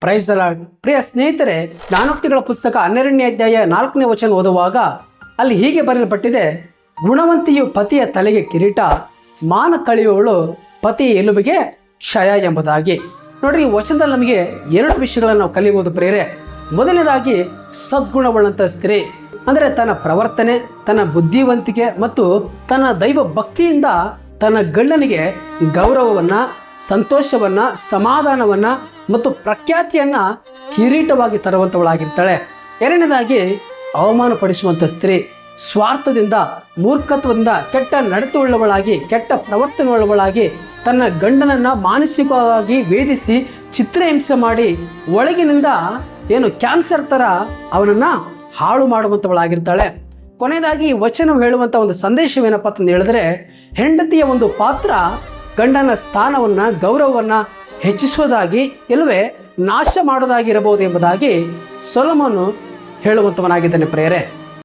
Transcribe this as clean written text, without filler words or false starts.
Praise the lord. ಪ್ರಿಯ ಸ್ನೇಹಿತರೆ, ಜ್ಞಾನೋಕ್ತಿಗಳ ಪುಸ್ತಕ 12ನೇ ಅಧ್ಯಾಯ 4ನೇ ವಚನ ಓದುವಾಗ ಅಲ್ಲಿ ಹೀಗೆ ಬರೆಯಲ್ಪಟ್ಟಿದೆ, ಗುಣವಂತಿಯು ಪತಿಯ ತಲೆಗೆ ಕಿರೀಟ, ಮಾನ ಕಳೆಯುವವಳು ಪತಿಯ ಎಲುಬಿಗೆ ಕ್ಷಯ ಎಂಬುದಾಗಿ. ನೋಡ್ರಿ, ಈ ವಚನದಲ್ಲಿ ನಮಗೆ 2 ವಿಷಯಗಳನ್ನು ನಾವು ಕಲಿಯಬಹುದು ಪ್ರಿಯರೇ. ಮೊದಲನೇದಾಗಿ, ಸದ್ಗುಣವುಳ್ಳಂಥ ಸ್ತ್ರೀ ಅಂದರೆ ತನ್ನ ಪ್ರವರ್ತನೆ, ತನ್ನ ಬುದ್ಧಿವಂತಿಕೆ ಮತ್ತು ತನ್ನ ದೈವ ಭಕ್ತಿಯಿಂದ ತನ್ನ ಗಂಡನಿಗೆ ಗೌರವವನ್ನು, ಸಂತೋಷವನ್ನು, ಸಮಾಧಾನವನ್ನು ಮತ್ತು ಪ್ರಖ್ಯಾತಿಯನ್ನು ಕಿರೀಟವಾಗಿ ತರುವಂಥವಳಾಗಿರ್ತಾಳೆ. ಎರಡನೇದಾಗಿ, ಅವಮಾನಪಡಿಸುವಂಥ ಸ್ತ್ರೀ ಸ್ವಾರ್ಥದಿಂದ, ಮೂರ್ಖತ್ವದಿಂದ, ಕೆಟ್ಟ ನಡತೆಯುಳ್ಳವಳಾಗಿ, ಕೆಟ್ಟ ಪ್ರವರ್ತನೆಯುಳ್ಳವಳಾಗಿ ತನ್ನ ಗಂಡನನ್ನು ಮಾನಸಿಕವಾಗಿ ವೇಧಿಸಿ ಚಿತ್ರಹಿಂಸೆ ಮಾಡಿ ಒಳಗಿನಿಂದ ಕ್ಯಾನ್ಸರ್ ಥರ ಅವನನ್ನು ಹಾಳು ಮಾಡುವಂಥವಳಾಗಿರ್ತಾಳೆ. ಕೊನೆಯದಾಗಿ ಈ ವಚನ ಹೇಳುವಂಥ ಒಂದು ಸಂದೇಶವೇನಪ್ಪ ಅಂತಂದು ಹೇಳಿದ್ರೆ, ಹೆಂಡತಿಯ ಒಂದು ಪಾತ್ರ ಗಂಡನ ಸ್ಥಾನವನ್ನು, ಗೌರವವನ್ನು ಹೆಚ್ಚಿಸುವುದಾಗಿ ಇಲ್ಲವೇ ನಾಶ ಮಾಡೋದಾಗಿ ಇರಬಹುದು ಎಂಬುದಾಗಿ ಸೊಲೊಮೋನ್ ಹೇಳುವಂಥವನಾಗಿದ್ದಾನೆ ಪ್ರಿಯರೇ.